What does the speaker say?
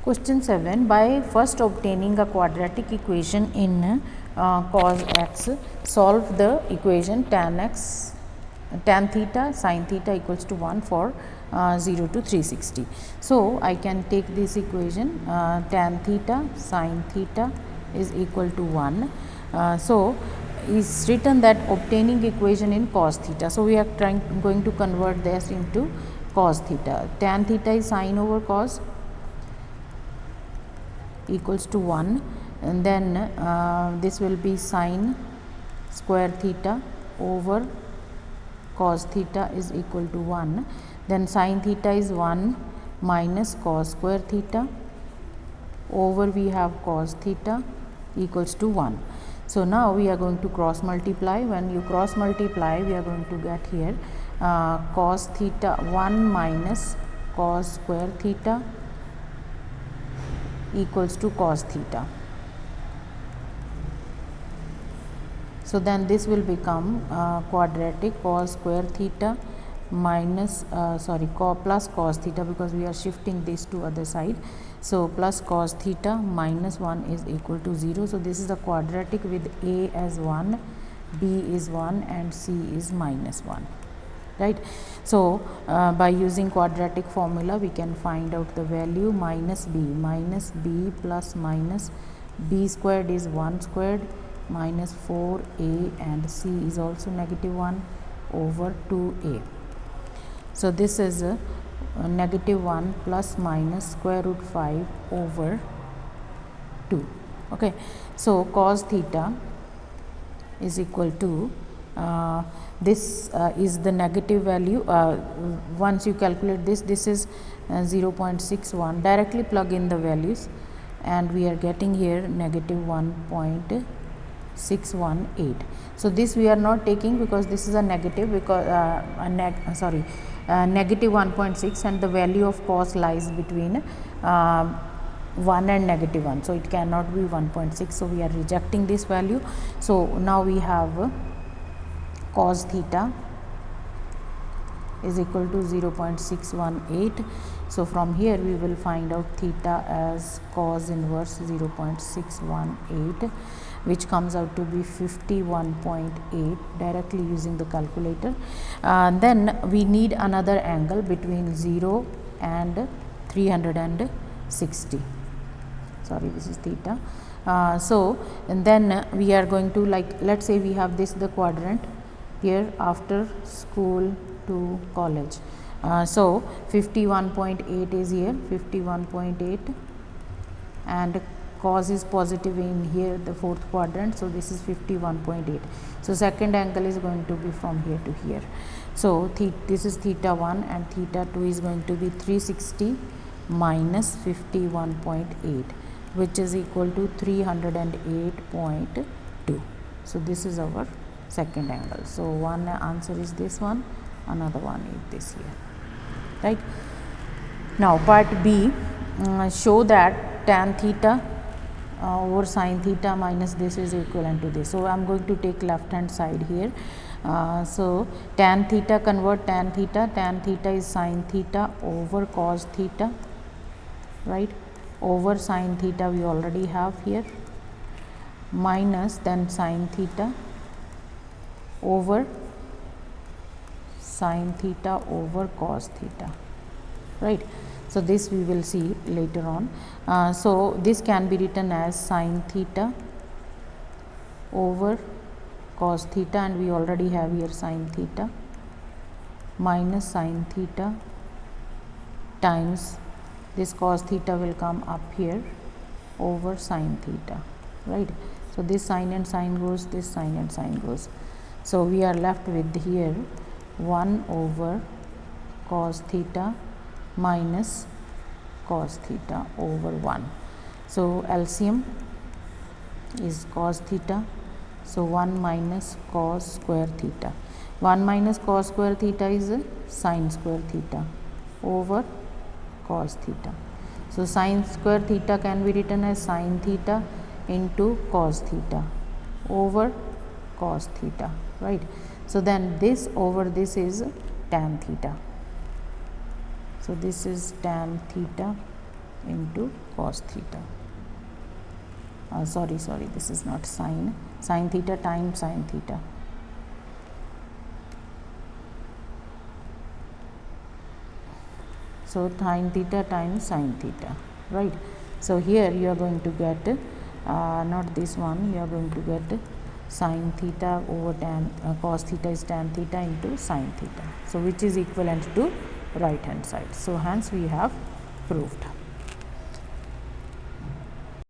Question 7. By first obtaining a quadratic equation in cos x, solve the equation tan theta sin theta equals to 1 for 0 to 360. So, I can take this equation tan theta sin theta is equal to 1. So, is written that obtaining equation in cos theta. So, we are going to convert this into cos theta. Tan theta is sin over cos equals to 1, and then this will be sin square theta over cos theta is equal to 1. Then sin theta is 1 minus cos square theta over we have cos theta equals to 1. So, now we are going to cross multiply. When you cross multiply, we are going to get here cos theta 1 minus cos square theta equals to cos theta. So, then this will become quadratic cos square theta minus plus cos theta, because we are shifting this to other side. So, plus cos theta minus 1 is equal to 0. So, this is a quadratic with a as 1, b is 1 and c is minus 1. Right. So, by using quadratic formula, we can find out the value minus b plus minus b squared is 1 squared minus 4a and c is also negative 1 over 2a. So, this is negative 1 plus minus square root 5 over 2. Okay. So, cos theta is equal to this is the negative value. Once you calculate this is 0.61. Directly plug in the values and we are getting here negative 1.618. So, this we are not taking because this is a negative, because negative 1.6, and the value of cos lies between 1 and negative 1. So, it cannot be 1.6. So, we are rejecting this value. So, now we have cos theta is equal to 0.618. So, from here we will find out theta as cos inverse 0.618, which comes out to be 51.8 directly using the calculator. Then we need another angle between 0 and 360. Sorry, this is theta. So, and then we are going to, like, let's say we have this the quadrant here after school to college. So, 51.8 is here, 51.8, and cos is positive in here the fourth quadrant. So, this is 51.8. So, second angle is going to be from here to here. So, this is theta 1 and theta 2 is going to be 360 minus 51.8, which is equal to 308.2. So, this is our second angle. So, one answer is this one, another one is this here, right. Now, part B, show that tan theta over sin theta minus this is equivalent to this. So, I am going to take left hand side here. So, tan theta, convert tan theta is sin theta over cos theta, right, over sin theta we already have here, minus then sin theta over sin theta over cos theta, right. So, this we will see later on. So, this can be written as sin theta over cos theta, and we already have here sin theta minus sin theta times this cos theta will come up here over sin theta, right. So, this sin and sin goes, this sin and sin goes. So, we are left with here 1 over cos theta minus cos theta over 1. So, LCM is cos theta. So, 1 minus cos square theta. 1 minus cos square theta is sin square theta over cos theta. So, sin square theta can be written as sin theta into cos theta over cos theta, right. So, then this over this is tan theta. So, this is tan theta into cos theta. Sorry, this is not sine theta times sine theta. So sine theta times sine theta, right? So here you are going to get not this one, you are going to get sine theta over tan cos theta is tan theta into sine theta, so which is equivalent to right hand side. So hence we have proved.